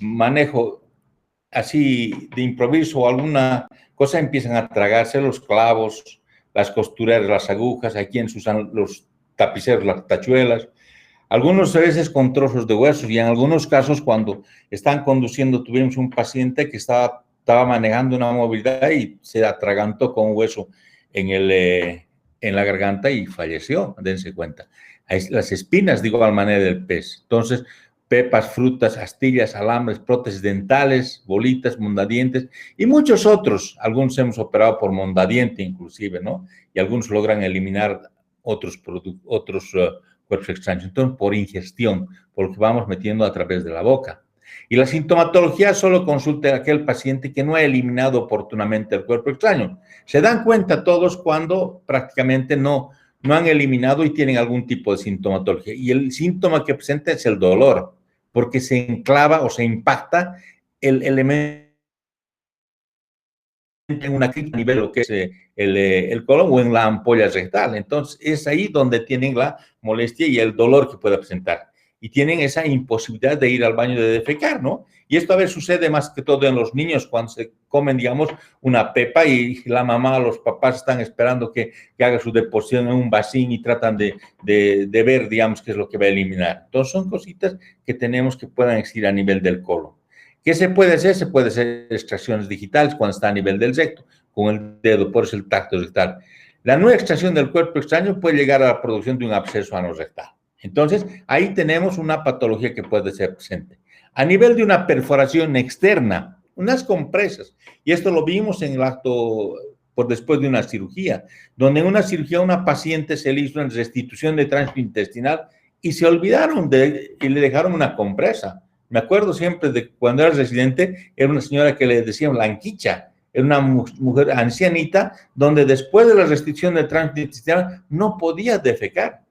manejo así de improviso o alguna cosa, empiezan a tragarse los clavos, las costureras, las agujas, hay quienes usan los tapiceros, las tachuelas, algunas veces con trozos de huesos, y en algunos casos cuando están conduciendo, tuvimos un paciente que estaba manejando una movilidad y se atragantó con un hueso en la garganta y falleció, dense cuenta. Las espinas de igual manera del pez. Entonces, pepas, frutas, astillas, alambres, prótesis dentales, bolitas, mondadientes y muchos otros. Algunos hemos operado por mondadiente inclusive, ¿no? Y algunos logran eliminar otros cuerpos extraños. Entonces, por ingestión, por lo que vamos metiendo a través de la boca. Y la sintomatología solo consulta a aquel paciente que no ha eliminado oportunamente el cuerpo extraño. Se dan cuenta todos cuando prácticamente no han eliminado y tienen algún tipo de sintomatología. Y el síntoma que presenta es el dolor, porque se enclava o se impacta el elemento en una crítica a nivel de lo que es el colon o en la ampolla rectal. Entonces, es ahí donde tienen la molestia y el dolor que puede presentar. Y tienen esa imposibilidad de ir al baño de defecar, ¿no? Y esto a veces sucede más que todo en los niños cuando se comen, digamos, una pepa y la mamá o los papás están esperando que haga su deposición en un vasín y tratan de ver, digamos, qué es lo que va a eliminar. Entonces, son cositas que tenemos que puedan existir a nivel del colon. ¿Qué se puede hacer? Se puede hacer extracciones digitales cuando está a nivel del recto, con el dedo, por eso el tacto rectal. La nueva extracción del cuerpo extraño puede llegar a la producción de un absceso anorrectal. Entonces, ahí tenemos una patología que puede ser presente. A nivel de una perforación externa, unas compresas, y esto lo vimos en el acto por después de una cirugía, donde en una cirugía una paciente se le hizo una restitución de tránsito intestinal y se olvidaron y le dejaron una compresa. Me acuerdo siempre de cuando era residente, era una señora que le decían blanquicha, era una mujer ancianita, donde después de la restricción del tránsito intestinal no podía defecar.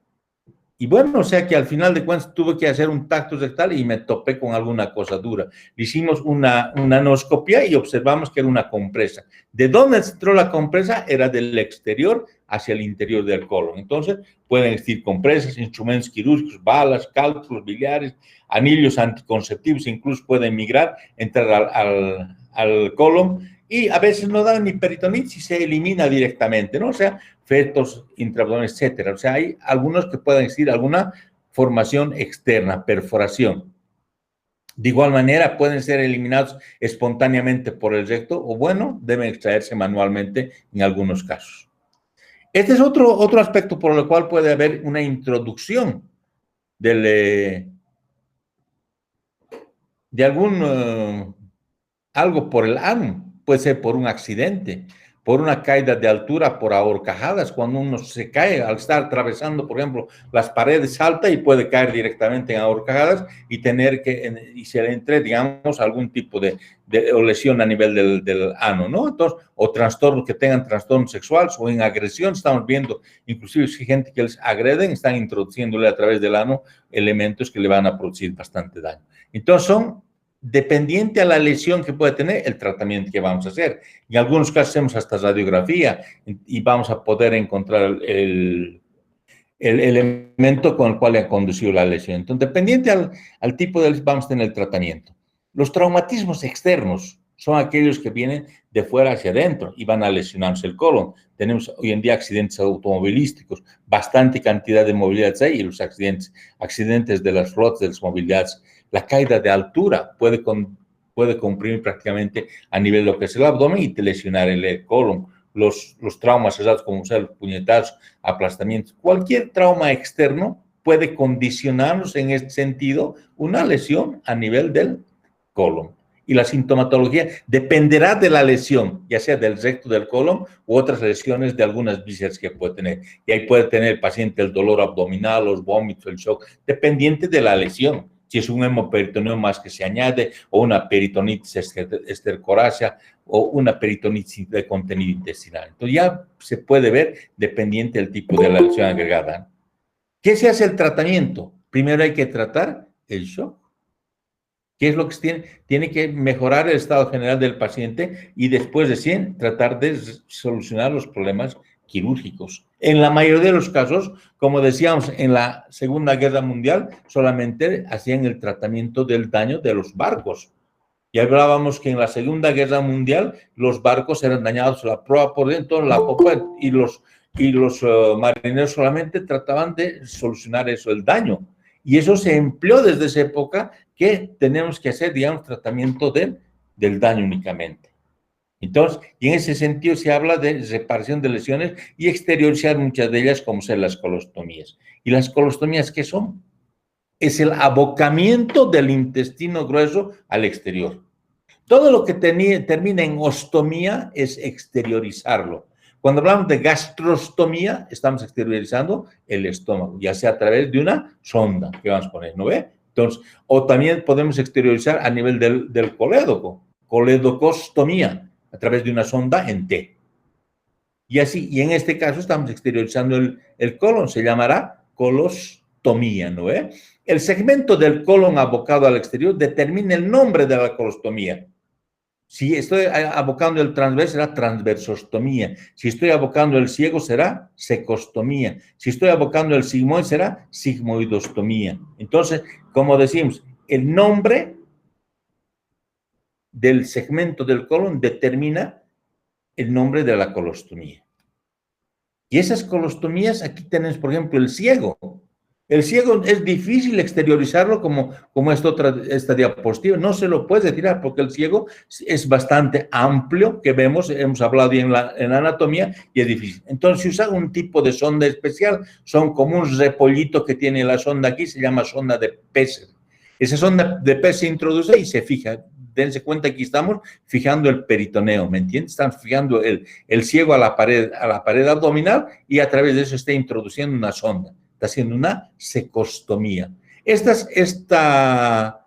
Y bueno, o sea que al final de cuentas tuve que hacer un tacto rectal y me topé con alguna cosa dura. Le hicimos una anoscopia y observamos que era una compresa. ¿De dónde entró la compresa? Era del exterior hacia el interior del colon. Entonces, pueden existir compresas, instrumentos quirúrgicos, balas, cálculos biliares, anillos anticonceptivos, incluso pueden migrar, entrar al colon y a veces no dan ni peritonitis y se elimina directamente, ¿no? O sea, fetos, intraabdominales, etcétera. O sea, hay algunos que pueden existir alguna formación externa, perforación. De igual manera, pueden ser eliminados espontáneamente por el recto o, bueno, deben extraerse manualmente en algunos casos. Este es otro aspecto por el cual puede haber una introducción de algo por el ano. Puede ser por un accidente, por una caída de altura, por ahorcajadas, cuando uno se cae al estar atravesando, por ejemplo, las paredes altas y puede caer directamente en ahorcajadas y y se le entre, digamos, algún tipo de lesión a nivel del ano, ¿no? Entonces, o trastornos que tengan trastornos sexuales o en agresión, estamos viendo, inclusive si gente que les agreden, están introduciéndole a través del ano elementos que le van a producir bastante daño. Entonces, dependiente a la lesión que puede tener, el tratamiento que vamos a hacer. En algunos casos hacemos hasta radiografía y vamos a poder encontrar el elemento con el cual ha conducido la lesión. Entonces, dependiente al tipo de lesión, vamos a tener el tratamiento. Los traumatismos externos son aquellos que vienen de fuera hacia adentro y van a lesionarse el colon. Tenemos hoy en día accidentes automovilísticos, bastante cantidad de movilidades ahí, y los accidentes de las flotas, de las movilidades. La caída de altura puede comprimir prácticamente a nivel de lo que es el abdomen y te lesionar el colon. Los traumas cesados, como usar puñetazos, aplastamientos, cualquier trauma externo puede condicionarnos en este sentido una lesión a nivel del colon. Y la sintomatología dependerá de la lesión, ya sea del recto del colon u otras lesiones de algunas vísceras que puede tener. Y ahí puede tener el paciente el dolor abdominal, los vómitos, el shock, dependiente de la lesión. Si es un hemoperitoneo más que se añade, o una peritonitis estercorácea, o una peritonitis de contenido intestinal. Entonces ya se puede ver dependiente del tipo de la lesión agregada. ¿Qué se hace el tratamiento? Primero hay que tratar el shock. ¿Qué es lo que tiene? Tiene que mejorar el estado general del paciente y después de 100 tratar de solucionar los problemas quirúrgicos. En la mayoría de los casos, como decíamos, en la Segunda Guerra Mundial solamente hacían el tratamiento del daño de los barcos, Y hablábamos que en la Segunda Guerra Mundial los barcos eran dañados, la proa por dentro, la popa, y los marineros solamente trataban de solucionar eso, el daño. Y eso se empleó desde esa época, que tenemos que hacer, digamos, tratamiento del daño únicamente. Entonces, y en ese sentido se habla de reparación de lesiones y exteriorizar muchas de ellas, como ser las colostomías. ¿Y las colostomías qué son? Es el abocamiento del intestino grueso al exterior. Todo lo que termina en ostomía es exteriorizarlo. Cuando hablamos de gastrostomía, estamos exteriorizando el estómago, ya sea a través de una sonda que vamos a poner, ¿no ve? Entonces, o también podemos exteriorizar a nivel del colédoco, coledocostomía, a través de una sonda en T. Y así, y en este caso estamos exteriorizando el colon, se llamará colostomía, ¿no ve? El segmento del colon abocado al exterior determina el nombre de la colostomía. Si estoy abocando el transverso, será transversostomía. Si estoy abocando el ciego, será secostomía. Si estoy abocando el sigmoide, será sigmoidostomía. Entonces, como decimos, el nombre del segmento del colon determina el nombre de la colostomía. Y esas colostomías, aquí tenemos, por ejemplo, el ciego. El ciego es difícil exteriorizarlo como esta diapositiva. No se lo puede tirar porque el ciego es bastante amplio, que vemos, hemos hablado en la anatomía, y es difícil. Entonces, se usa un tipo de sonda especial. Son como un repollito que tiene la sonda aquí, se llama sonda de Pesser. Esa sonda de Pesser se introduce y se fija. Dense cuenta que estamos fijando el peritoneo, ¿me entiendes? Están fijando el ciego a la pared abdominal, y a través de eso está introduciendo una sonda. Está haciendo una secostomía. Esta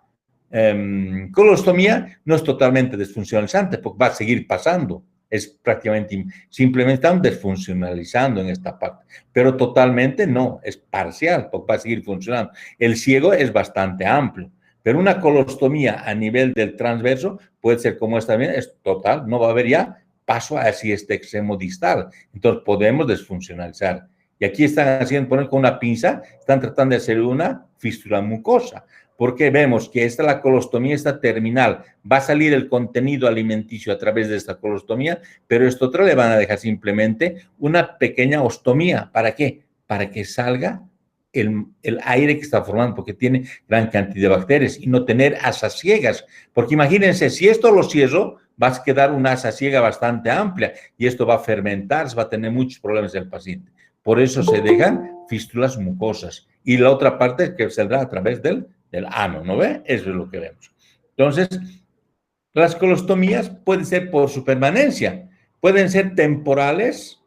colostomía no es totalmente desfuncionalizante, porque va a seguir pasando. Es prácticamente, simplemente están desfuncionalizando en esta parte, pero totalmente no, es parcial, porque va a seguir funcionando. El ciego es bastante amplio, pero una colostomía a nivel del transverso puede ser como esta también, es total, no va a haber ya paso hacia este extremo distal. Entonces podemos desfuncionalizar. Y aquí están haciendo, poner con una pinza, están tratando de hacer una fístula mucosa, porque vemos que la colostomía está terminal, va a salir el contenido alimenticio a través de esta colostomía, pero esto otro le van a dejar simplemente una pequeña ostomía. ¿Para qué? Para que salga el aire que está formando, porque tiene gran cantidad de bacterias, y no tener asas ciegas, porque imagínense, si esto lo cierro, va a quedar una asa ciega bastante amplia, y esto va a fermentar, va a tener muchos problemas el paciente. Por eso se dejan fístulas mucosas, y la otra parte que saldrá a través del ano, ¿no ve? Eso es lo que vemos. Entonces, las colostomías pueden ser por su permanencia, pueden ser temporales,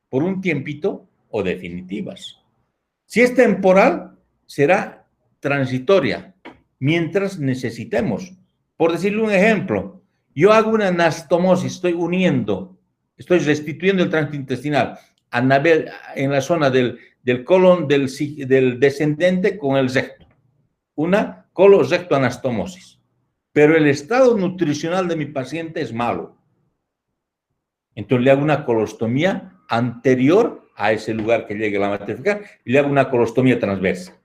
por un tiempito, o definitivas. Si es temporal, será transitoria, mientras necesitemos. Por decirle un ejemplo, yo hago una anastomosis, estoy restituyendo el tránsito intestinal en la zona del colon del descendente con el recto. Una colorrectoanastomosis. Pero el estado nutricional de mi paciente es malo. Entonces le hago una colostomía anterior a ese lugar que llegue la materia fecal, y le hago una colostomía transversa.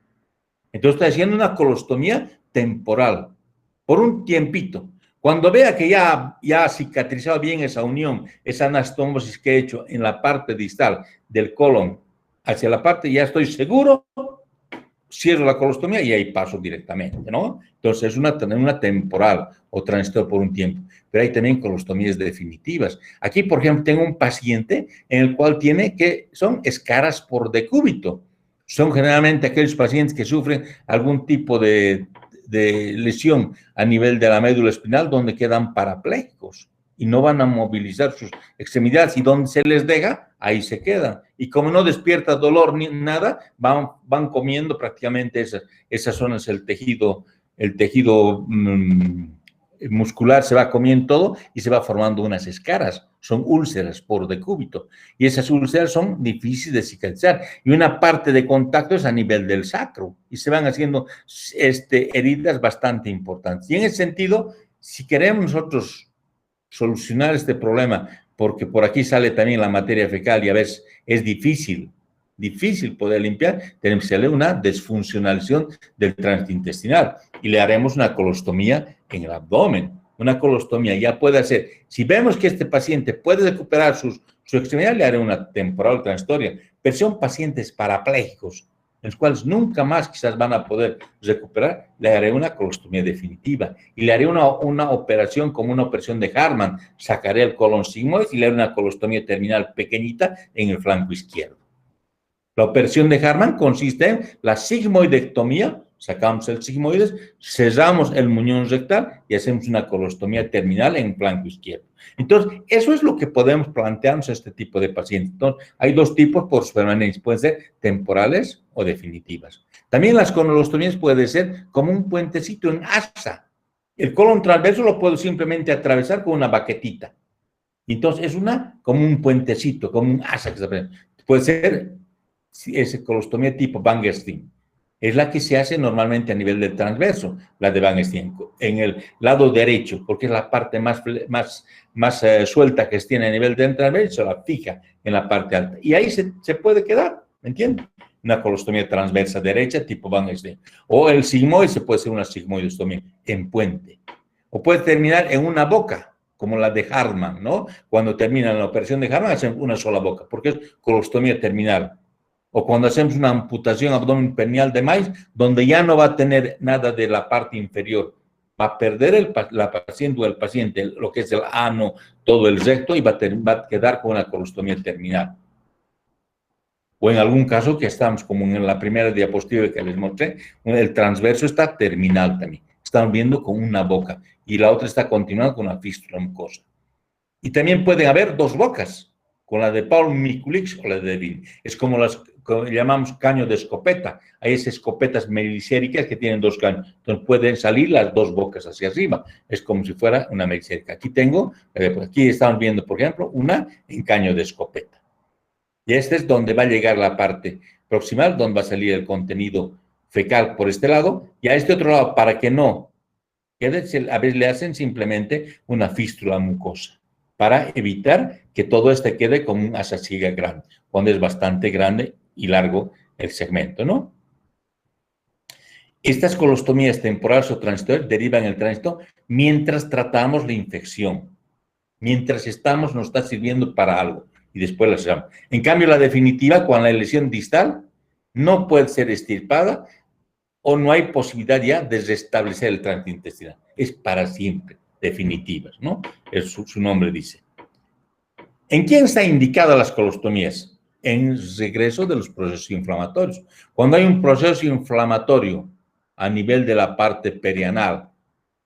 Entonces estoy haciendo una colostomía temporal, por un tiempito. Cuando vea que ya ha cicatrizado bien esa unión, esa anastomosis que he hecho en la parte distal del colon hacia la parte, ya estoy seguro, cierro la colostomía y ahí paso directamente, ¿no? Entonces es una temporal o transitoria por un tiempo, pero hay también colostomías definitivas. Aquí, por ejemplo, tengo un paciente en el cual son escaras por decúbito. Son generalmente aquellos pacientes que sufren algún tipo de lesión a nivel de la médula espinal, donde quedan parapléjicos y no van a movilizar sus extremidades, y donde se les deja, ahí se quedan. Y como no despierta dolor ni nada, van comiendo prácticamente esas zonas, el tejido muscular se va comiendo todo, y se va formando unas escaras. Son úlceras por decúbito, y esas úlceras son difíciles de cicatrizar, y una parte de contacto es a nivel del sacro, y se van haciendo heridas bastante importantes. Y en ese sentido, si queremos nosotros solucionar este problema, porque por aquí sale también la materia fecal y a veces es difícil poder limpiar, tenemos que hacer una desfuncionalización del tránsito intestinal, y le haremos una colostomía en el abdomen. una colostomía ya puede hacer, si vemos que este paciente puede recuperar su extremidad, le haré una temporal transitoria, pero son pacientes parapléjicos, los cuales nunca más quizás van a poder recuperar, le haré una colostomía definitiva y le haré una operación como una operación de Hartmann, sacaré el colon sigmoide y le haré una colostomía terminal pequeñita en el flanco izquierdo. La operación de Hartmann consiste en la sigmoidectomía, sacamos el sigmoides, cerramos el muñón rectal y hacemos una colostomía terminal en el flanco izquierdo. Entonces, eso es lo que podemos plantearnos a este tipo de pacientes. Entonces, hay dos tipos por su permanencia, pueden ser temporales o definitivas. También las colostomías pueden ser como un puentecito en asa. El colon transverso lo puedo simplemente atravesar con una baquetita. Entonces, es como un puentecito, como un asa que se aprende. Puede ser esa colostomía tipo Van Gesteen. Es la que se hace normalmente a nivel del transverso, la de Van Gesteen, en el lado derecho, porque es la parte más suelta que se tiene a nivel del transverso, la fija en la parte alta. Y ahí se puede quedar, ¿me entiendes? Una colostomía transversa derecha tipo Van Gesteen. O el sigmoide, se puede hacer una sigmoidostomía en puente. O puede terminar en una boca, como la de Hartmann, ¿no? Cuando termina la operación de Hartmann, hacen una sola boca, porque es colostomía terminal. O cuando hacemos una amputación abdomen perineal de maíz, donde ya no va a tener nada de la parte inferior. Va a perder la paciente o el paciente lo que es el ano, todo el recto, y va a quedar con una colostomía terminal. O en algún caso que estamos, como en la primera diapositiva que les mostré, el transverso está terminal también. Estamos viendo con una boca y la otra está continuando con una fístula mucosa. Y también pueden haber dos bocas, con la de Paul Mikulicz o la de Devine. Es como las que llamamos caño de escopeta. Hay esas escopetas melicéricas que tienen dos caños. Entonces pueden salir las dos bocas hacia arriba. Es como si fuera una melicérica. Aquí estamos viendo, por ejemplo, una en caño de escopeta. Y este es donde va a llegar la parte proximal, donde va a salir el contenido fecal por este lado, y a este otro lado, para que no quede, a veces le hacen simplemente una fístula mucosa, para evitar que todo este quede como un asa ciega grande, cuando es bastante grande y largo el segmento, ¿no? Estas colostomías temporales o transitorias derivan el tránsito mientras tratamos la infección, mientras nos está sirviendo para algo y después la cerramos. En cambio, la definitiva, cuando la lesión distal no puede ser extirpada o no hay posibilidad ya de restablecer el tránsito intestinal. Es para siempre, definitivas, ¿no? Su nombre dice. ¿En quién está indicada las colostomías? En regreso de los procesos inflamatorios. Cuando hay un proceso inflamatorio a nivel de la parte perianal,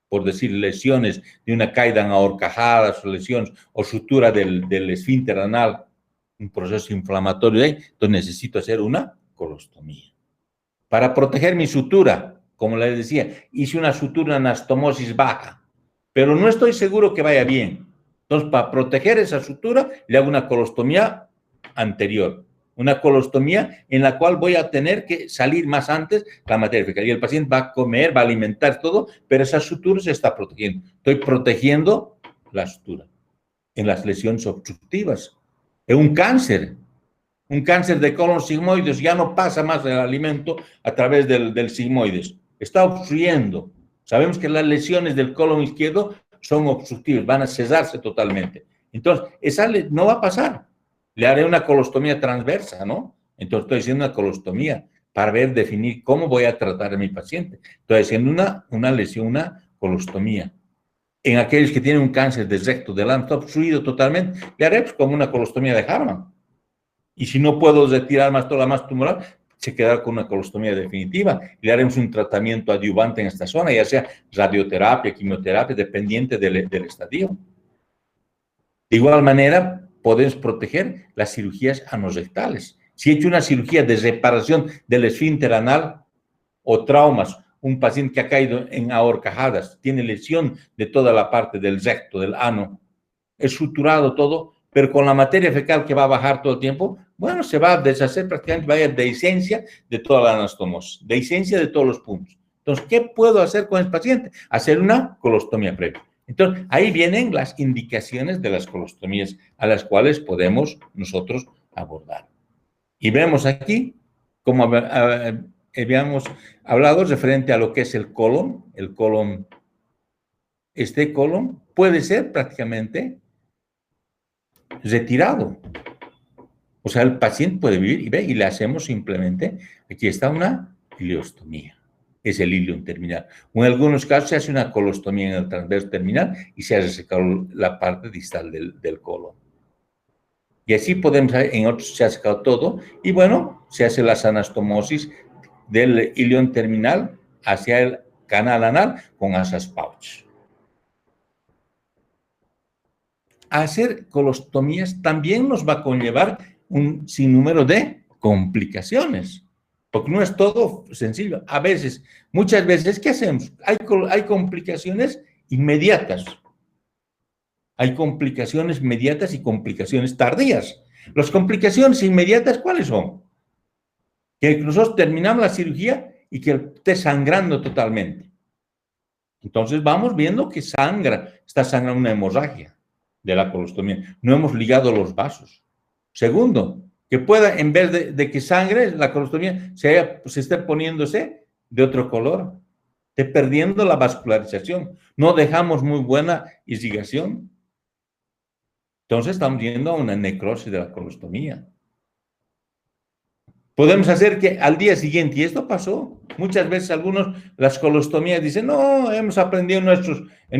por decir lesiones de una caída en ahorcajadas, o lesiones o sutura del esfínter anal, un proceso inflamatorio ahí, entonces necesito hacer una colostomía. Para proteger mi sutura, como les decía, hice una sutura anastomosis baja, pero no estoy seguro que vaya bien. Entonces, para proteger esa sutura, le hago una colostomía anterior, una colostomía en la cual voy a tener que salir más antes la materia fecal. Y el paciente va a comer, va a alimentar todo, pero esa sutura se está protegiendo. Estoy protegiendo la sutura. En las lesiones obstructivas, en un cáncer de colon sigmoides, ya no pasa más el alimento a través del sigmoides. Está obstruyendo. Sabemos que las lesiones del colon izquierdo son obstructivas, van a cesarse totalmente. Entonces, esa no va a pasar. Le haré una colostomía transversa, ¿no? Entonces, estoy haciendo una colostomía para definir cómo voy a tratar a mi paciente. Estoy haciendo una lesión, una colostomía. En aquellos que tienen un cáncer de recto del ano, está obstruido totalmente, le haré como una colostomía de Hartmann. Y si no puedo retirar más toda la masa tumoral, se quedará con una colostomía definitiva. Le haremos un tratamiento adyuvante en esta zona, ya sea radioterapia, quimioterapia, dependiente del estadio. De igual manera, podemos proteger las cirugías anorrectales. Si he hecho una cirugía de reparación del esfínter anal o traumas, un paciente que ha caído en ahorcajadas, tiene lesión de toda la parte del recto, del ano, es suturado todo, pero con la materia fecal que va a bajar todo el tiempo, bueno, se va a deshacer prácticamente, va a haber dehiscencia de toda la anastomosis, dehiscencia de todos los puntos. Entonces, ¿qué puedo hacer con el paciente? Hacer una colostomía previa. Entonces, ahí vienen las indicaciones de las colostomías a las cuales podemos nosotros abordar. Y vemos aquí, como habíamos hablado, referente a lo que es el colon este colon puede ser prácticamente retirado. O sea, el paciente puede vivir y ve, y le hacemos simplemente, aquí está una ileostomía. Es el ilion terminal. O en algunos casos se hace una colostomía en el transverso terminal y se hace secado la parte distal del colon. Y así podemos, en otros se ha secado todo, y bueno, se hace la anastomosis del ilion terminal hacia el canal anal con asas pouch. Hacer colostomías también nos va a conllevar un sinnúmero de complicaciones, porque no es todo sencillo. A veces, muchas veces, ¿qué hacemos? Hay complicaciones inmediatas. Hay complicaciones inmediatas y complicaciones tardías. Las complicaciones inmediatas, ¿cuáles son? Que nosotros terminamos la cirugía y que esté sangrando totalmente. Entonces vamos viendo que sangra, está sangrando una hemorragia de la colostomía. No hemos ligado los vasos. Segundo, que pueda, en vez de que sangre, la colostomía se esté poniéndose de otro color, esté perdiendo la vascularización. No dejamos muy buena irrigación. Entonces estamos yendo a una necrosis de la colostomía. Podemos hacer que al día siguiente, y esto pasó, muchas veces algunos, las colostomías dicen, no, hemos aprendido en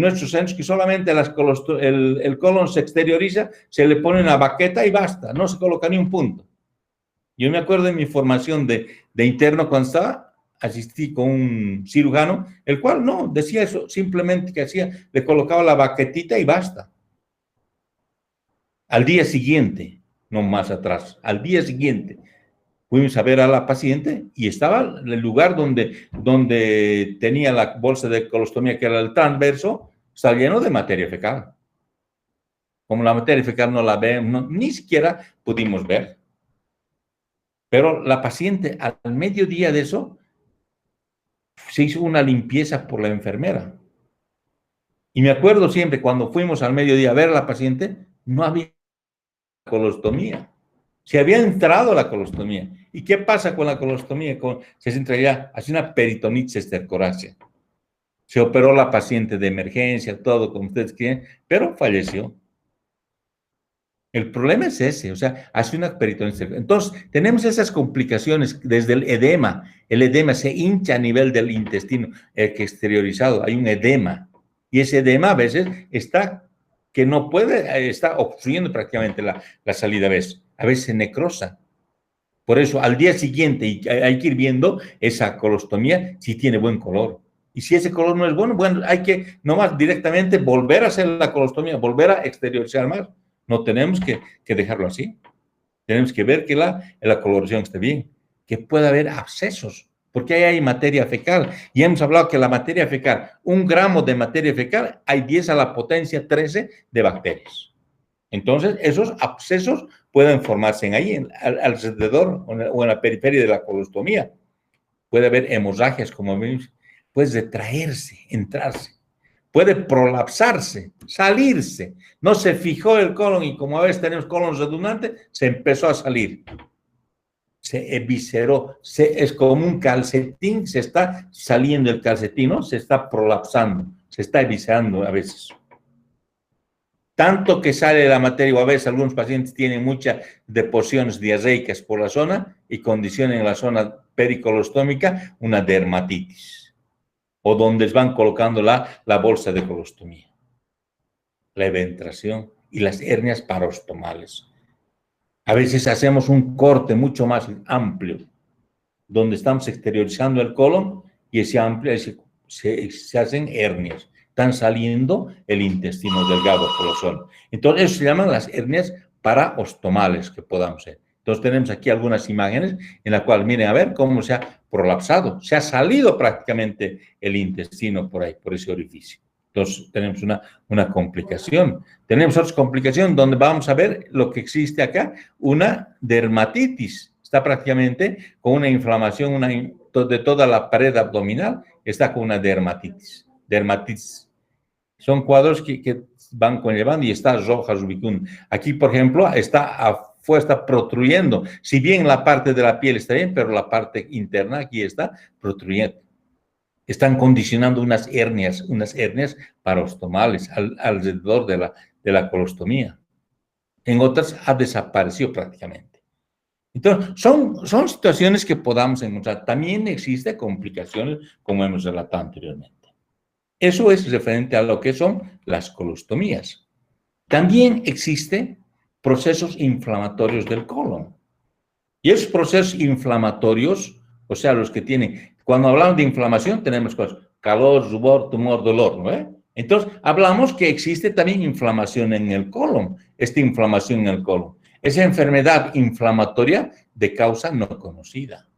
nuestros centros que solamente el colon se exterioriza, se le pone una baqueta y basta, no se coloca ni un punto. Yo me acuerdo de mi formación de interno cuando estaba, asistí con un cirujano, el cual no, decía eso, simplemente que hacía, le colocaba la baquetita y basta. Al día siguiente, no más atrás, al día siguiente, fuimos a ver a la paciente y estaba en el lugar donde tenía la bolsa de colostomía, que era el transverso, estaba lleno de materia fecal. Como la materia fecal no la vemos, ni siquiera pudimos ver. Pero la paciente, al mediodía de eso, se hizo una limpieza por la enfermera. Y me acuerdo siempre, cuando fuimos al mediodía a ver a la paciente, no había colostomía. Se había entrado la colostomía. ¿Y qué pasa con la colostomía? Se entra ya, hace una peritonitis estercorácea. Se operó la paciente de emergencia, todo como ustedes quieren, pero falleció. El problema es ese, o sea, hace una peritonitis. Entonces, tenemos esas complicaciones desde el edema. El edema se hincha a nivel del intestino exteriorizado. Hay un edema. Y ese edema a veces está que no puede, está obstruyendo prácticamente la salida a veces se necrosa. Por eso, al día siguiente hay que ir viendo esa colostomía si tiene buen color. Y si ese color no es bueno, hay que nomás directamente volver a hacer la colostomía, volver a exteriorizar más. No tenemos que dejarlo así. Tenemos que ver que la coloración esté bien, que pueda haber abscesos, porque ahí hay materia fecal. Y hemos hablado que la materia fecal, 1 gramo de materia fecal, hay 10 a la potencia 13 de bacterias. Entonces, esos abscesos pueden formarse ahí, alrededor o en la periferia de la colostomía. Puede haber hemorragias, como vimos, puede retraerse, entrarse. Puede prolapsarse, salirse. No se fijó el colon y como a veces tenemos colon redundante, se empezó a salir. Se evisceró, es como un calcetín, se está saliendo el calcetín, ¿no? Se está prolapsando, se está eviscerando a veces. Tanto que sale la materia, o a veces algunos pacientes tienen muchas deposiciones diarreicas por la zona y condicionan en la zona pericolostómica una dermatitis, o donde van colocando la bolsa de colostomía, la eventración y las hernias parostomales. A veces hacemos un corte mucho más amplio, donde estamos exteriorizando el colon y ese amplio se hacen hernias. Están saliendo el intestino delgado por la zona. Entonces, eso se llaman las hernias paraostomales que podamos hacer. Entonces, tenemos aquí algunas imágenes en las cuales, miren, a ver cómo se ha prolapsado. Se ha salido prácticamente el intestino por ahí, por ese orificio. Entonces, tenemos una complicación. Tenemos otra complicación donde vamos a ver lo que existe acá, una dermatitis. Está prácticamente con una inflamación de toda la pared abdominal, está con una dermatitis. Dermatitis. Son cuadros que van conllevando y está roja, rubicunda. Aquí, por ejemplo, está protruyendo. Si bien la parte de la piel está bien, pero la parte interna aquí está protruyendo. Están condicionando unas hernias parostomales alrededor de la colostomía. En otras ha desaparecido prácticamente. Entonces, son situaciones que podamos encontrar. También existen complicaciones, como hemos relatado anteriormente. Eso es referente a lo que son las colostomías. También existen procesos inflamatorios del colon. Y esos procesos inflamatorios, o sea, los que tienen, cuando hablamos de inflamación, tenemos cosas, calor, rubor, tumor, dolor, ¿no? Entonces, hablamos que existe también inflamación en el colon, esta inflamación en el colon. Esa enfermedad inflamatoria de causa no conocida.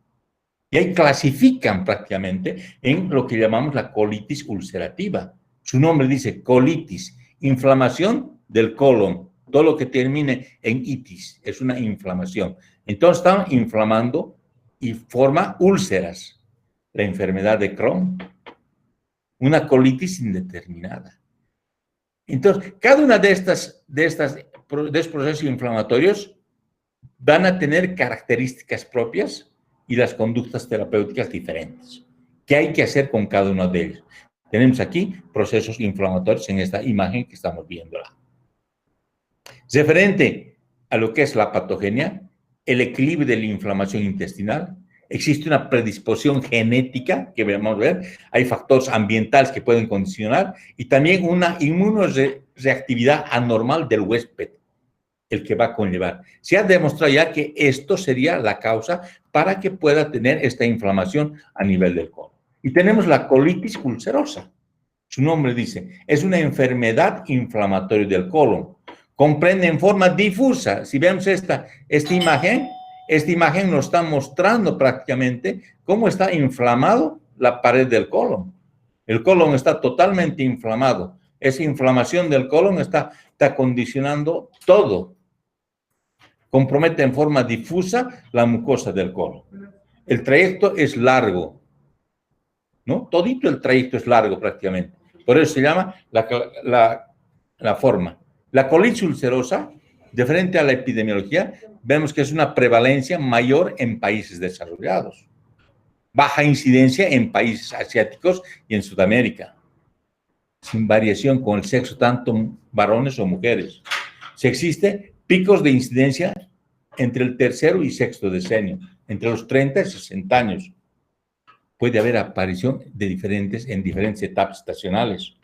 Y ahí clasifican prácticamente en lo que llamamos la colitis ulcerativa. Su nombre dice colitis, inflamación del colon. Todo lo que termine en itis es una inflamación. Entonces están inflamando y forma úlceras. La enfermedad de Crohn, una colitis indeterminada. Entonces, cada una de estos procesos inflamatorios van a tener características propias y las conductas terapéuticas diferentes. ¿Qué hay que hacer con cada uno de ellos? Tenemos aquí procesos inflamatorios en esta imagen que estamos viendo. Referente a lo que es la patogenia, el equilibrio de la inflamación intestinal, existe una predisposición genética que vamos a ver, hay factores ambientales que pueden condicionar y también una inmunoreactividad anormal del huésped, el que va a conllevar. Se ha demostrado ya que esto sería la causa para que pueda tener esta inflamación a nivel del colon. Y tenemos la colitis ulcerosa. Su nombre dice, es una enfermedad inflamatoria del colon. Comprende en forma difusa. Si vemos esta imagen nos está mostrando prácticamente cómo está inflamado la pared del colon. El colon está totalmente inflamado. Esa inflamación del colon está condicionando todo. Compromete en forma difusa la mucosa del colon. El trayecto es largo, ¿no? Todito el trayecto es largo prácticamente. Por eso se llama la forma. La colitis ulcerosa, diferente a la epidemiología, vemos que es una prevalencia mayor en países desarrollados. Baja incidencia en países asiáticos y en Sudamérica. Sin variación con el sexo, tanto varones o mujeres. Si existe picos de incidencia entre el tercero y sexto decenio, entre los 30 y 60 años. Puede haber aparición en diferentes etapas estacionales.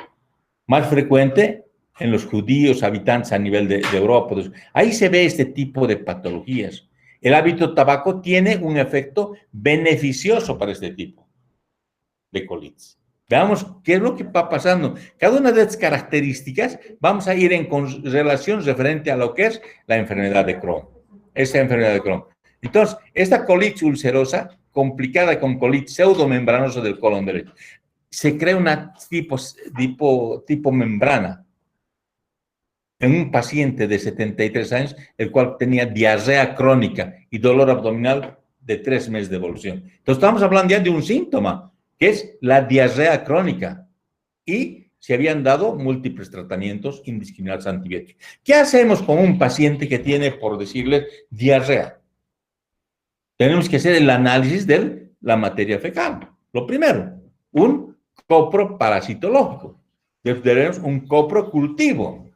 Más frecuente en los judíos habitantes a nivel de Europa. Entonces, ahí se ve este tipo de patologías. El hábito tabaco tiene un efecto beneficioso para este tipo de colitis. Veamos qué es lo que va pasando. Cada una de estas características vamos a ir en relación referente a lo que es la enfermedad de Crohn. Esta enfermedad de Crohn. Entonces, esta colitis ulcerosa, complicada con colitis pseudomembranosa del colon derecho, se crea una tipo membrana en un paciente de 73 años, el cual tenía diarrea crónica y dolor abdominal de 3 meses de evolución. Entonces, estamos hablando ya de un síntoma, que es la diarrea crónica. Y se habían dado múltiples tratamientos indiscriminados antibióticos. ¿Qué hacemos con un paciente que tiene, por decirle, diarrea? Tenemos que hacer el análisis de la materia fecal. Lo primero, un copro parasitológico. Tenemos un copro cultivo.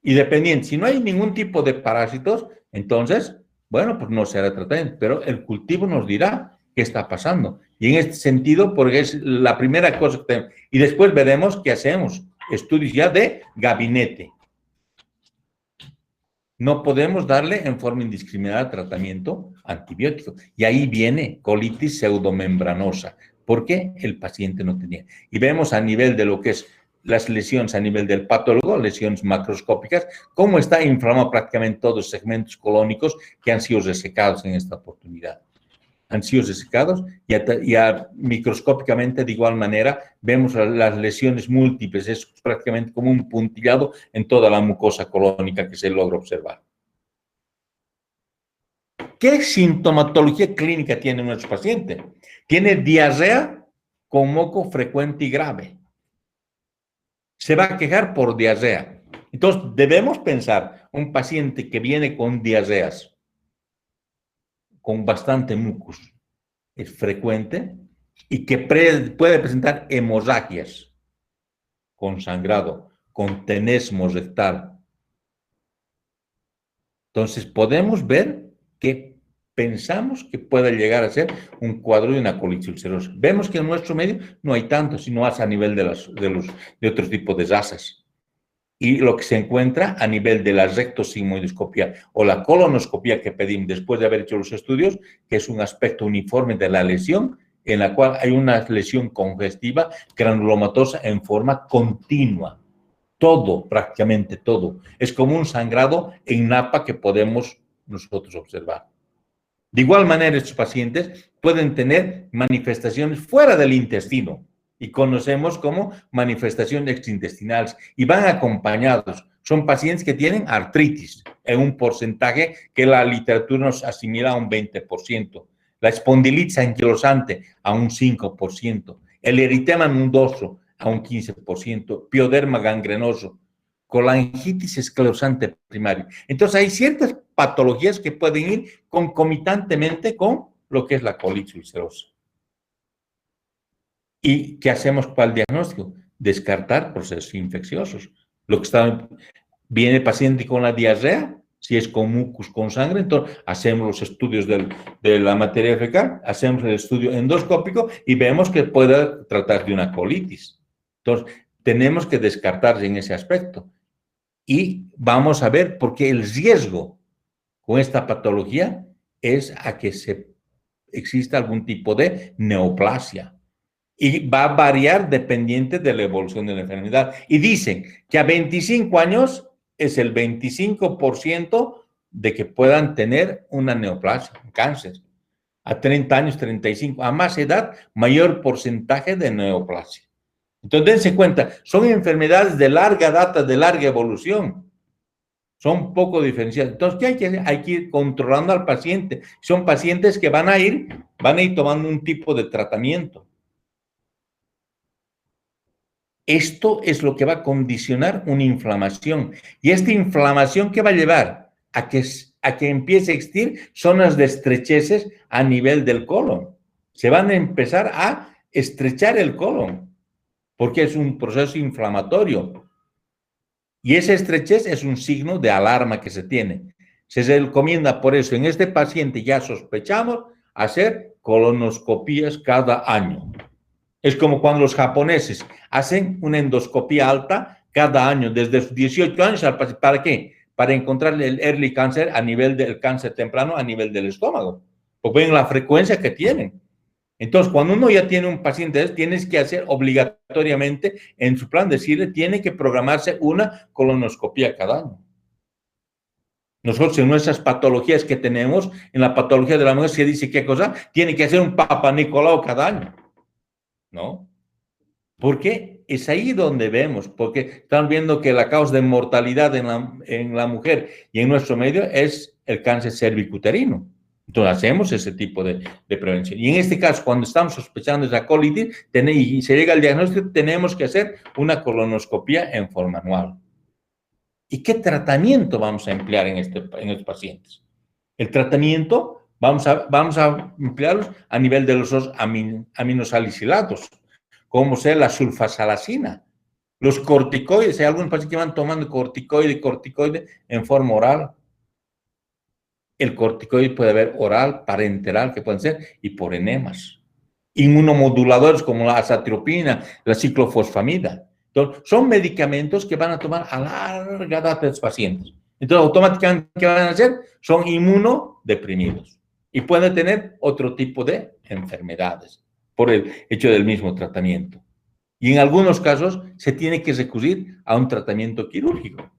Y dependiente, si no hay ningún tipo de parásitos, entonces, bueno, pues no será tratamiento, pero el cultivo nos dirá qué está pasando. Y en este sentido, porque es la primera cosa que tenemos. Y después veremos qué hacemos. Estudios ya de gabinete. No podemos darle en forma indiscriminada tratamiento antibiótico. Y ahí viene colitis pseudomembranosa, porque el paciente no tenía. Y vemos a nivel de lo que es las lesiones a nivel del patólogo, lesiones macroscópicas, cómo está inflamado prácticamente todos los segmentos colónicos que han sido resecados en esta oportunidad. Han sido resecados y microscópicamente de igual manera vemos las lesiones múltiples, es prácticamente como un puntillado en toda la mucosa colónica que se logra observar. ¿Qué sintomatología clínica tiene nuestro paciente? Tiene diarrea con moco frecuente y grave. Se va a quejar por diarrea. Entonces, debemos pensar, un paciente que viene con diarreas, con bastante mucus, es frecuente, y que puede presentar hemorragias con sangrado, con tenesmo rectal. Entonces, podemos ver que pensamos que puede llegar a ser un cuadro de una colitis ulcerosa. Vemos que en nuestro medio no hay tanto, sino más a nivel de otros tipos de rasas. Y lo que se encuentra a nivel de la rectosigmoidoscopía o la colonoscopía que pedimos después de haber hecho los estudios, que es un aspecto uniforme de la lesión, en la cual hay una lesión congestiva granulomatosa en forma continua. Todo, prácticamente todo. Es como un sangrado en napa que podemos nosotros observar. De igual manera, estos pacientes pueden tener manifestaciones fuera del intestino y conocemos como manifestaciones extraintestinales y van acompañados. Son pacientes que tienen artritis en un porcentaje que la literatura nos asimila a un 20%, la espondilitis anquilosante a un 5%, el eritema nodoso a un 15%, pioderma gangrenoso, colangitis esclerosante primaria. Entonces, hay ciertas patologías que pueden ir concomitantemente con lo que es la colitis ulcerosa. ¿Y qué hacemos para el diagnóstico? Descartar procesos infecciosos. Lo que viene el paciente con la diarrea, si es con mucus, con sangre, entonces hacemos los estudios de la materia fecal, hacemos el estudio endoscópico y vemos que puede tratar de una colitis. Entonces, tenemos que descartarse en ese aspecto. Y vamos a ver, porque el riesgo con esta patología es a que exista algún tipo de neoplasia. Y va a variar dependiente de la evolución de la enfermedad. Y dicen que a 25 años es el 25% de que puedan tener una neoplasia, un cáncer. A 30 años, 35, a más edad, mayor porcentaje de neoplasia. Entonces, dense cuenta, son enfermedades de larga data, de larga evolución. Son poco diferenciadas. Entonces, ¿qué hay que hacer? Hay que ir controlando al paciente. Son pacientes que van a ir tomando un tipo de tratamiento. Esto es lo que va a condicionar una inflamación. Y esta inflamación, ¿qué va a llevar? A que empiece a existir zonas de estrecheces a nivel del colon. Se van a empezar a estrechar el colon, porque es un proceso inflamatorio. Y esa estrechez es un signo de alarma que se tiene. Se recomienda por eso en este paciente ya sospechamos hacer colonoscopías cada año. Es como cuando los japoneses hacen una endoscopía alta cada año, desde sus 18 años al paciente. ¿Para qué? Para encontrar el early cancer a nivel del cáncer temprano, a nivel del estómago. Porque ven la frecuencia que tienen. Entonces, cuando uno ya tiene un paciente, tienes que hacer obligatoriamente en su plan, decirle, tiene que programarse una colonoscopía cada año. Nosotros en nuestras patologías que tenemos, en la patología de la mujer se dice qué cosa, tiene que hacer un Papa Nicolau cada año, ¿no? Porque es ahí donde vemos, porque estamos viendo que la causa de mortalidad en la mujer y en nuestro medio es el cáncer cervicuterino. Entonces hacemos ese tipo de prevención. Y en este caso, cuando estamos sospechando esa colitis y se llega al diagnóstico, tenemos que hacer una colonoscopía en forma anual. ¿Y qué tratamiento vamos a emplear en estos pacientes? El tratamiento vamos a emplearlos a nivel de los aminosalicilatos, como sea la sulfasalacina. Los corticoides, hay algunos pacientes que van tomando corticoide en forma oral. El corticoide puede haber oral, parenteral, que pueden ser, y por enemas. Inmunomoduladores como la azatropina, la ciclofosfamida. Entonces, son medicamentos que van a tomar a larga data de los pacientes. Entonces, automáticamente, ¿qué van a hacer? Son inmunodeprimidos y pueden tener otro tipo de enfermedades por el hecho del mismo tratamiento. Y en algunos casos se tiene que recurrir a un tratamiento quirúrgico.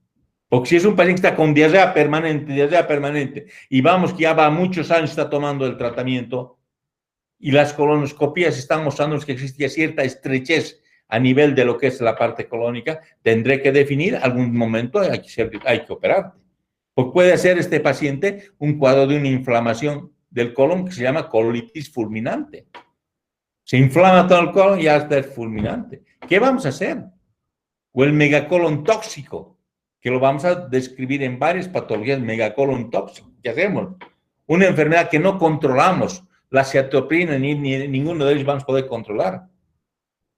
Porque si es un paciente que está con diarrea permanente, y vamos que ya va muchos años está tomando el tratamiento, y las colonoscopías están mostrando que existe cierta estrechez a nivel de lo que es la parte colónica, tendré que definir algún momento hay que operar. Porque puede ser este paciente un cuadro de una inflamación del colon que se llama colitis fulminante. Se inflama todo el colon y hasta es fulminante. ¿Qué vamos a hacer? O el megacolon tóxico, que lo vamos a describir en varias patologías, megacolon tóxico. ¿Qué hacemos? Una enfermedad que no controlamos, la citoprina, ni ninguno de ellos vamos a poder controlar.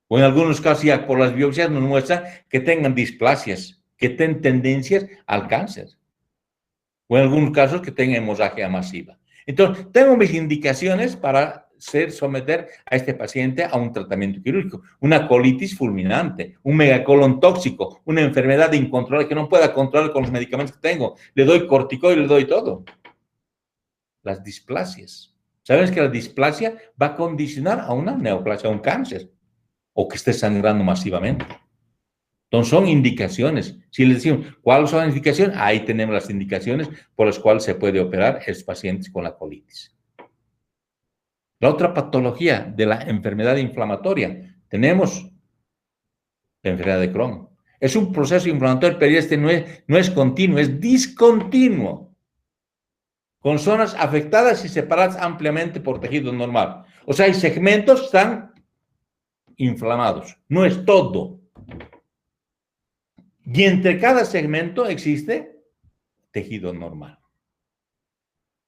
O en algunos casos ya por las biopsias nos muestran que tengan displasias, que tengan tendencias al cáncer. O en algunos casos que tengan hemorragia masiva. Entonces, tengo mis indicaciones para someter a este paciente a un tratamiento quirúrgico. Una colitis fulminante, un megacolon tóxico, una enfermedad incontrolable que no pueda controlar con los medicamentos que tengo. Le doy corticoide, le doy todo. Las displasias. ¿Sabes que la displasia va a condicionar a una neoplasia, a un cáncer? O que esté sangrando masivamente. Entonces, son indicaciones. Si les decimos, ¿cuáles son las indicaciones? Ahí tenemos las indicaciones por las cuales se puede operar a los pacientes con la colitis. La otra patología de la enfermedad inflamatoria, tenemos la enfermedad de Crohn. Es un proceso inflamatorio, pero este no es continuo, es discontinuo, con zonas afectadas y separadas ampliamente por tejido normal. O sea, hay segmentos que están inflamados, no es todo. Y entre cada segmento existe tejido normal.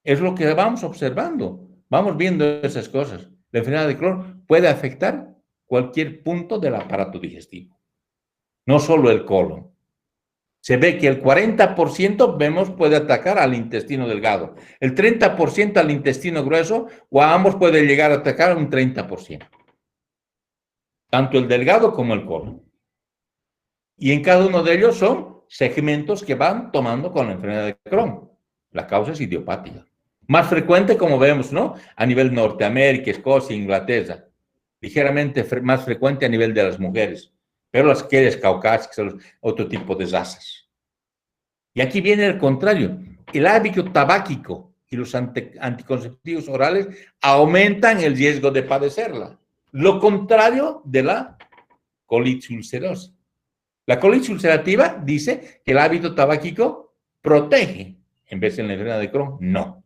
Es lo que vamos observando, vamos viendo esas cosas. La enfermedad de Crohn puede afectar cualquier punto del aparato digestivo, no solo el colon. Se ve que el 40% puede atacar al intestino delgado, el 30% al intestino grueso, o a ambos puede llegar a atacar un 30%. Tanto el delgado como el colon. Y en cada uno de ellos son segmentos que van tomando con la enfermedad de Crohn. La causa es idiopática. Más frecuente, como vemos, ¿no? A nivel Norteamérica, Escocia, Inglaterra. Ligeramente más frecuente a nivel de las mujeres. Pero las mujeres caucásicas son otro tipo de razas. Y aquí viene el contrario. El hábito tabáquico y los anticonceptivos orales aumentan el riesgo de padecerla. Lo contrario de la colitis ulcerosa. La colitis ulcerativa dice que el hábito tabáquico protege, en vez de la enfermedad de Crohn, no.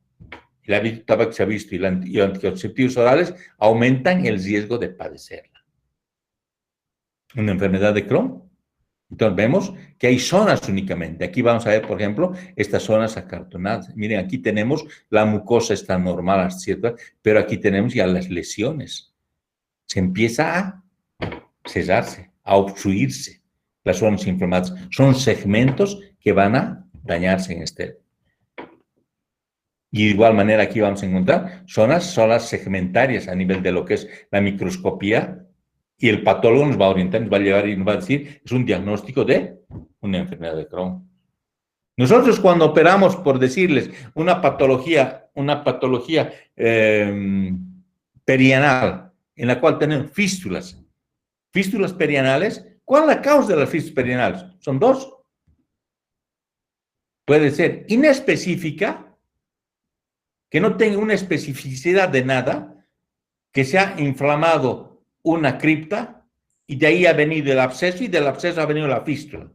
El hábito tabáquico se ha visto y los anticonceptivos orales aumentan el riesgo de padecerla. Una enfermedad de Crohn. Entonces vemos que hay zonas únicamente. Aquí vamos a ver, por ejemplo, estas zonas acartonadas. Miren, aquí tenemos la mucosa está normal, ¿cierto? Pero aquí tenemos ya las lesiones. Se empieza a cerrarse, a obstruirse las zonas inflamadas. Son segmentos que van a dañarse en este. Y de igual manera aquí vamos a encontrar zonas segmentarias a nivel de lo que es la microscopía, y el patólogo nos va a orientar, nos va a llevar y nos va a decir, es un diagnóstico de una enfermedad de Crohn. Nosotros cuando operamos, por decirles, una patología perianal, en la cual tenemos fístulas perianales, ¿cuál es la causa de las fístulas perianales? Son dos. Puede ser inespecífica, que no tenga una especificidad de nada, que se ha inflamado una cripta y de ahí ha venido el absceso y del absceso ha venido la fístula.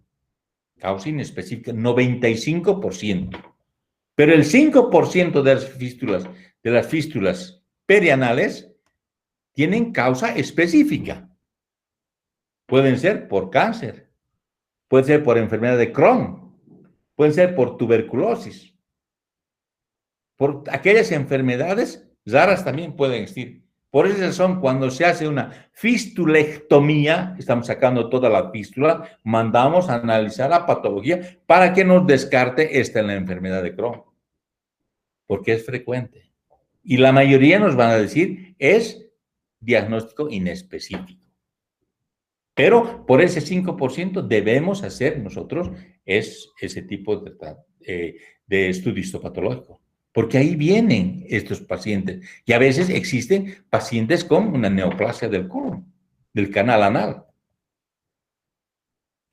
Causa inespecífica, 95%. Pero el 5% de las fístulas perianales tienen causa específica. Pueden ser por cáncer, puede ser por enfermedad de Crohn, pueden ser por tuberculosis. Por aquellas enfermedades raras también pueden existir. Por esa razón, cuando se hace una fistulectomía, estamos sacando toda la fístula, mandamos a analizar la patología para que nos descarte esta en la enfermedad de Crohn. Porque es frecuente. Y la mayoría nos van a decir, es diagnóstico inespecífico. Pero por ese 5% debemos hacer nosotros ese tipo de estudio histopatológico. Porque ahí vienen estos pacientes. Y a veces existen pacientes con una neoplasia del colon, del canal anal.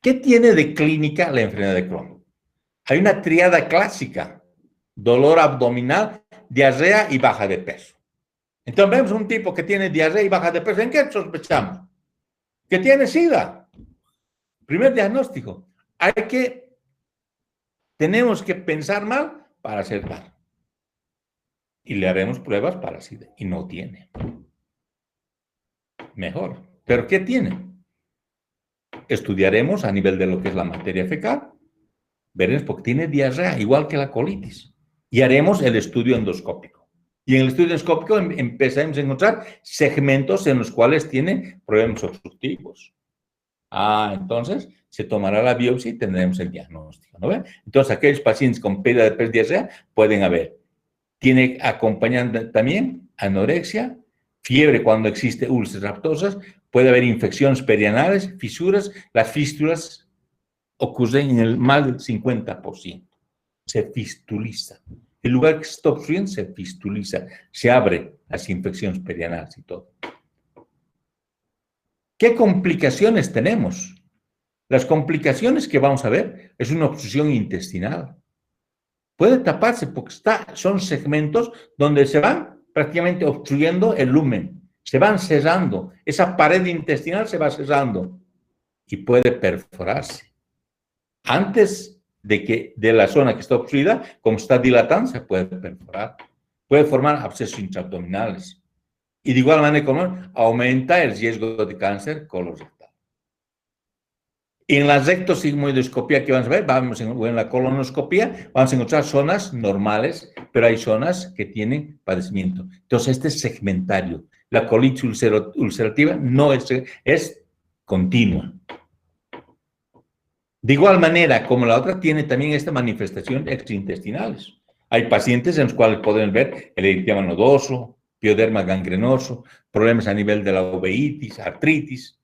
¿Qué tiene de clínica la enfermedad de Crohn? Hay una tríada clásica: dolor abdominal, diarrea y baja de peso. Entonces vemos un tipo que tiene diarrea y baja de peso. ¿En qué sospechamos? Que tiene SIDA. Primer diagnóstico. Tenemos que pensar mal para acertar. Y le haremos pruebas para SIDA. Y no tiene. Mejor. ¿Pero qué tiene? Estudiaremos a nivel de lo que es la materia fecal. Veremos porque tiene diarrea, igual que la colitis. Y haremos el estudio endoscópico. Y en el estudio endoscópico empezamos a encontrar segmentos en los cuales tiene problemas obstructivos. Entonces se tomará la biopsia y tendremos el diagnóstico, ¿no ve? Entonces, aquellos pacientes con pérdida de peso diarrea pueden haber. Tiene acompañante también anorexia, fiebre cuando existe úlceras aftosas, puede haber infecciones perianales, fisuras. Las fístulas ocurren en el más del 50%. Se fistuliza. El lugar que se está obstruyendo se fistuliza, se abre las infecciones perianales y todo. ¿Qué complicaciones tenemos? Las complicaciones que vamos a ver es una obstrucción intestinal. Puede taparse porque son segmentos donde se van prácticamente obstruyendo el lumen, se van cerrando, esa pared intestinal se va cerrando y puede perforarse. Antes de la zona que está obstruida, como está dilatando, se puede perforar. Puede formar abscesos intraabdominales. Y de igual manera, aumenta el riesgo de cáncer colorectal. En la rectosigmoidoscopía que vamos a ver, o en la colonoscopía, vamos a encontrar zonas normales, pero hay zonas que tienen padecimiento. Entonces, este es segmentario. La colitis ulcerativa no es continua. De igual manera, como la otra, tiene también esta manifestación extraintestinales. Hay pacientes en los cuales pueden ver el eritema nodoso, pioderma gangrenoso, problemas a nivel de la uveitis, artritis,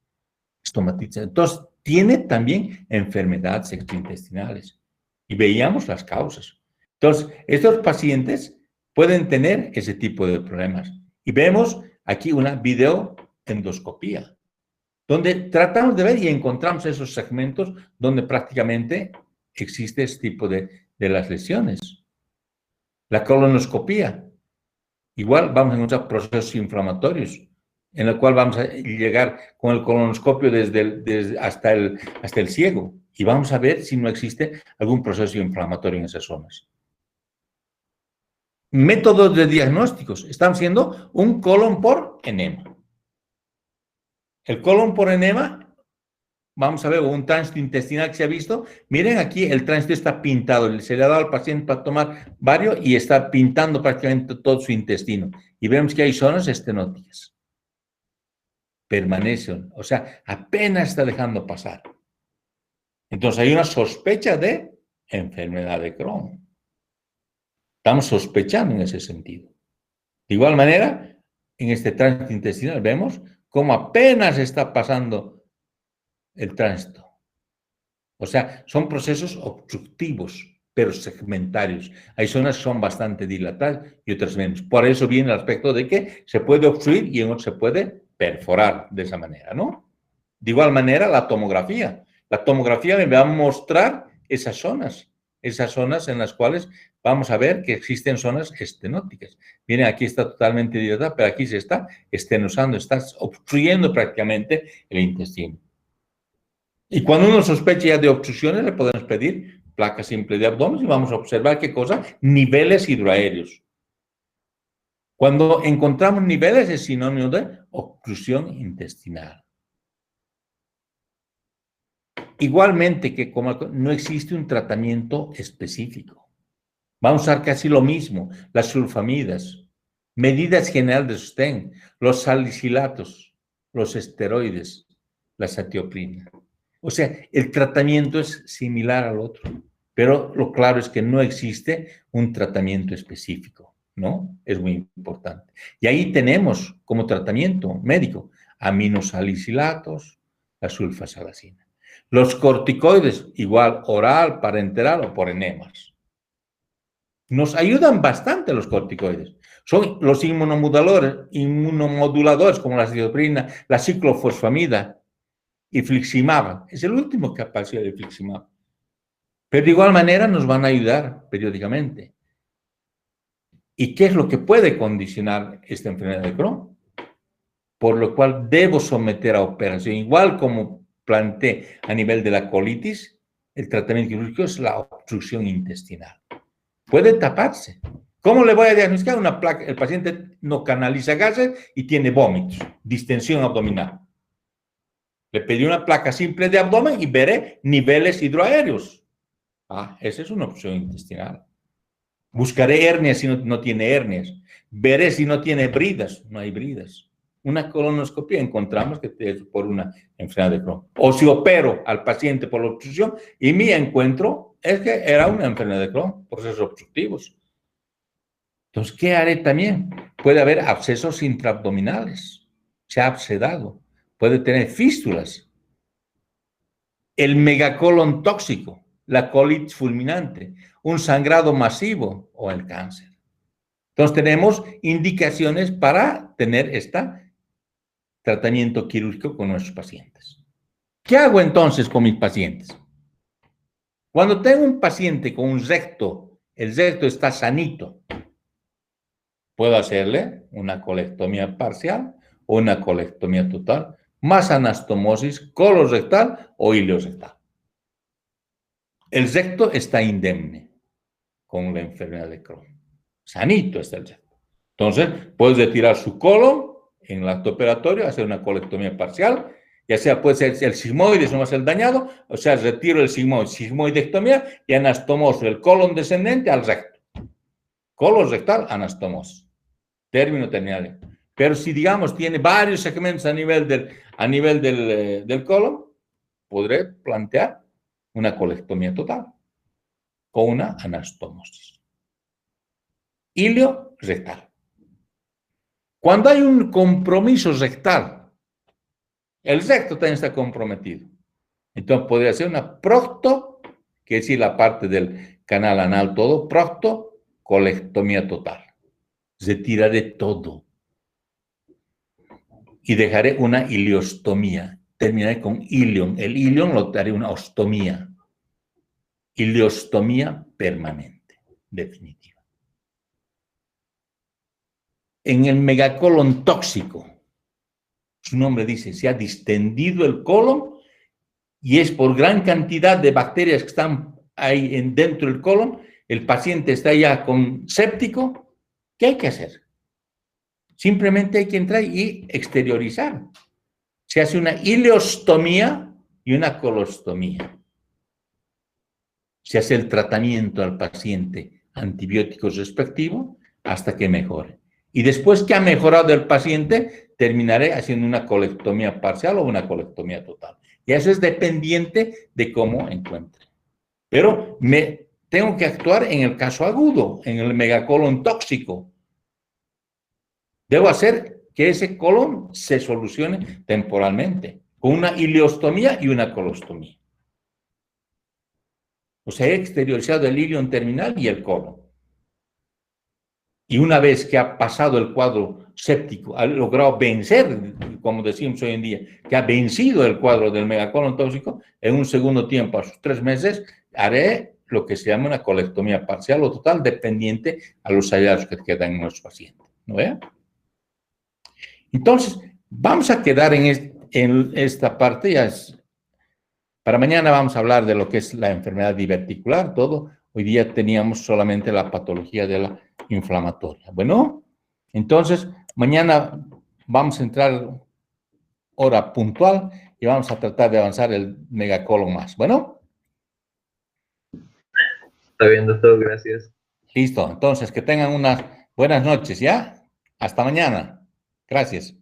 estomatitis. Entonces, tiene también enfermedades extraintestinales. Y veíamos las causas. Entonces, estos pacientes pueden tener ese tipo de problemas. Y vemos aquí una videoendoscopía, donde tratamos de ver y encontramos esos segmentos donde prácticamente existe este tipo de las lesiones. La colonoscopía. Igual vamos a encontrar procesos inflamatorios, en el cual vamos a llegar con el colonoscopio hasta el ciego y vamos a ver si no existe algún proceso inflamatorio en esas zonas. Métodos de diagnósticos. Estamos haciendo un colon por enema. El colon por enema, vamos a ver un tránsito intestinal que se ha visto. Miren aquí, el tránsito está pintado. Se le ha dado al paciente para tomar varios y está pintando prácticamente todo su intestino. Y vemos que hay zonas estenóticas. Permanecen, o sea, apenas está dejando pasar. Entonces hay una sospecha de enfermedad de Crohn. Estamos sospechando en ese sentido. De igual manera, en este tránsito intestinal vemos cómo apenas está pasando el tránsito. O sea, son procesos obstructivos, pero segmentarios. Hay zonas que son bastante dilatadas y otras menos. Por eso viene el aspecto de que se puede obstruir y en otros se puede perforar de esa manera, ¿no? De igual manera, la tomografía. La tomografía me va a mostrar esas zonas en las cuales vamos a ver que existen zonas estenóticas. Miren, aquí está totalmente dilatada, pero aquí se está estenosando, está obstruyendo prácticamente el intestino. Y cuando uno sospecha ya de obstrucciones, le podemos pedir placa simple de abdomen y vamos a observar qué cosa, niveles hidroaéreos. Cuando encontramos niveles es sinónimo de obstrucción intestinal. Igualmente que como no existe un tratamiento específico. Vamos a usar casi lo mismo, las sulfamidas, medidas generales de sostén, los salicilatos, los esteroides, la satioprina. O sea, el tratamiento es similar al otro, pero lo claro es que no existe un tratamiento específico, ¿no? Es muy importante. Y ahí tenemos como tratamiento médico aminosalicilatos, la sulfasalacina. Los corticoides, igual oral, parenteral o por enemas. Nos ayudan bastante los corticoides. Son los inmunomoduladores como la acidoprina, la ciclofosfamida y fliximab. Es el último que apareció de fliximab. Pero de igual manera nos van a ayudar periódicamente. ¿Y qué es lo que puede condicionar esta enfermedad de Crohn? Por lo cual debo someter a operación, igual como planteé a nivel de la colitis, el tratamiento quirúrgico es la obstrucción intestinal. Puede taparse. ¿Cómo le voy a diagnosticar una placa? El paciente no canaliza gases y tiene vómitos, distensión abdominal. Le pedí una placa simple de abdomen y veré niveles hidroaéreos. Esa es una obstrucción intestinal. Buscaré hernias si no tiene hernias. Veré si no tiene bridas. No hay bridas. Una colonoscopia encontramos que es por una enfermedad de Crohn. O si opero al paciente por la obstrucción y mi encuentro es que era una enfermedad de Crohn, procesos obstructivos. Entonces, ¿qué haré también? Puede haber abscesos intraabdominales, se ha abscedado, puede tener fístulas, el megacolon tóxico, la colitis fulminante, un sangrado masivo o el cáncer. Entonces, tenemos indicaciones para tener este tratamiento quirúrgico con nuestros pacientes. ¿Qué hago entonces con mis pacientes? Cuando tengo un paciente con un recto, el recto está sanito, puedo hacerle una colectomía parcial o una colectomía total, más anastomosis colorectal o ileorectal. El recto está indemne con la enfermedad de Crohn. Sanito está el recto. Entonces, puedes retirar su colon en el acto operatorio, hacer una colectomía parcial, ya sea puede ser el sigmoide, no va a ser dañado, o sea, retiro el sigmoide, sigmoidectomía y anastomosis del colon descendente al recto. Colon rectal, anastomosis. Término terminal. Pero si, digamos, tiene varios segmentos a nivel del colon, podré plantear una colectomía total o una anastomosis. Ilio rectal. Cuando hay un compromiso rectal, el recto también está comprometido. Entonces podría ser una procto, que es decir, la parte del canal anal todo, procto, colectomía total. Retiraré todo y dejaré una iliostomía. Terminaré con ilion. El ilion lo daré una ostomía. Iliostomía permanente, definitiva. En el megacolon tóxico, su nombre dice, se ha distendido el colon y es por gran cantidad de bacterias que están ahí dentro del colon, el paciente está ya con séptico, ¿qué hay que hacer? Simplemente hay que entrar y exteriorizar. Se hace una ileostomía y una colostomía. Se hace el tratamiento al paciente antibiótico respectivo hasta que mejore. Y después que ha mejorado el paciente, terminaré haciendo una colectomía parcial o una colectomía total. Y eso es dependiente de cómo encuentre. Pero tengo que actuar en el caso agudo, en el megacolon tóxico. Debo hacer que ese colon se solucione temporalmente, con una ileostomía y una colostomía. O sea, he exteriorizado el ilion terminal y el colon. Y una vez que ha pasado el cuadro séptico, ha logrado vencer, como decimos hoy en día, que ha vencido el cuadro del megacolon tóxico, en un segundo tiempo, a sus 3 meses, haré lo que se llama una colectomía parcial o total, dependiente a los hallazgos que quedan en nuestros pacientes. ¿No ve? Entonces, vamos a quedar en esta parte. Para mañana vamos a hablar de lo que es la enfermedad diverticular, todo. Hoy día teníamos solamente la patología de la inflamatoria. Bueno, entonces, mañana vamos a entrar hora puntual y vamos a tratar de avanzar el megacolon más. Bueno, Está bien, doctor, gracias. listo. Entonces, que tengan unas buenas noches, ¿ya? Hasta mañana. Gracias.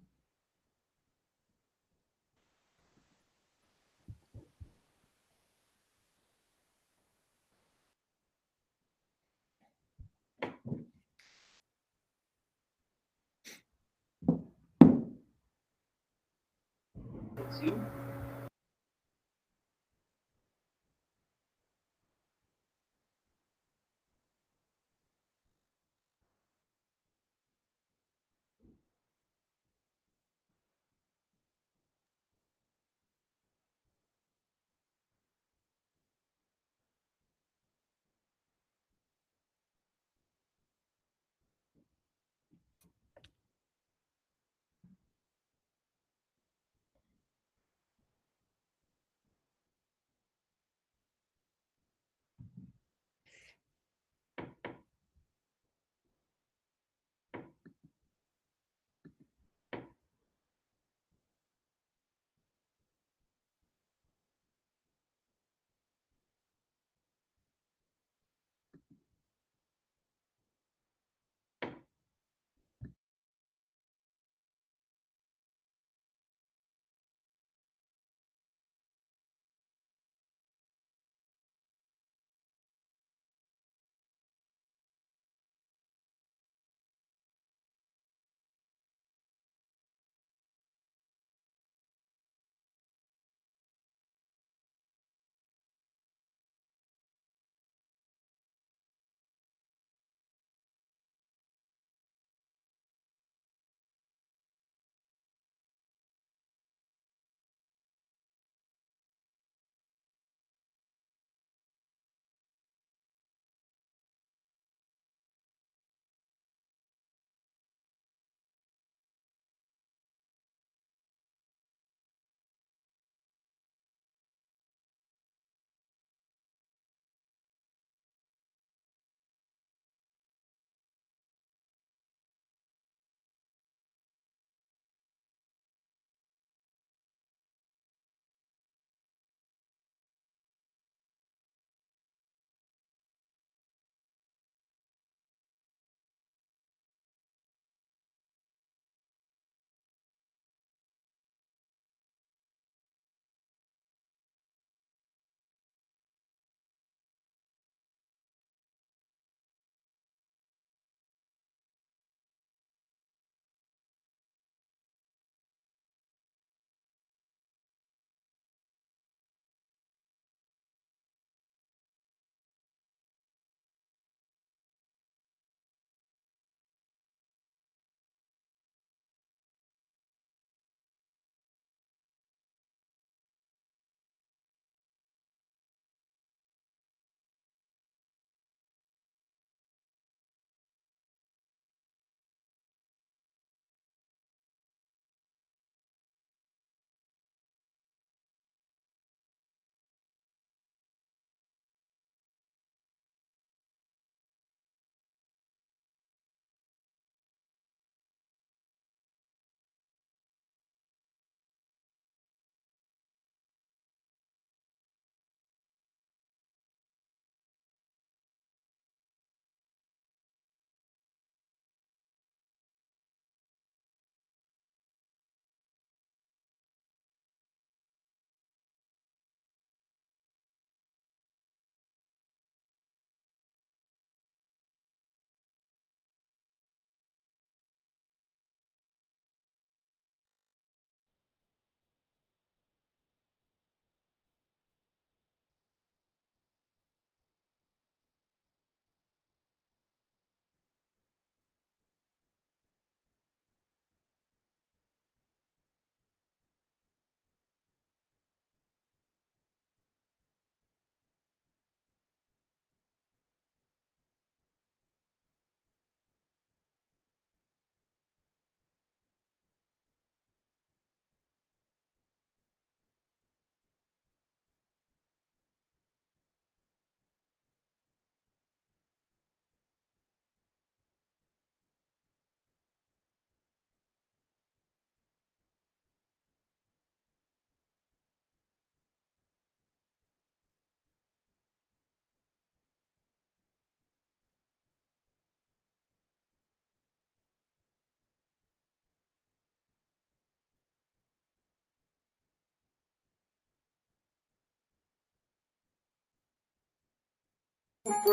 Thank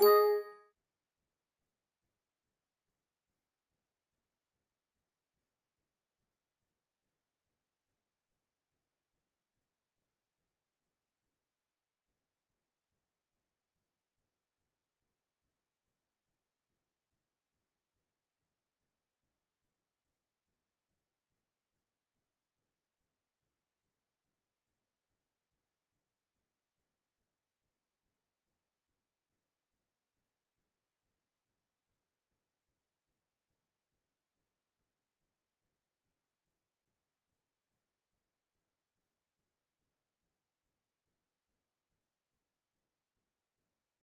you.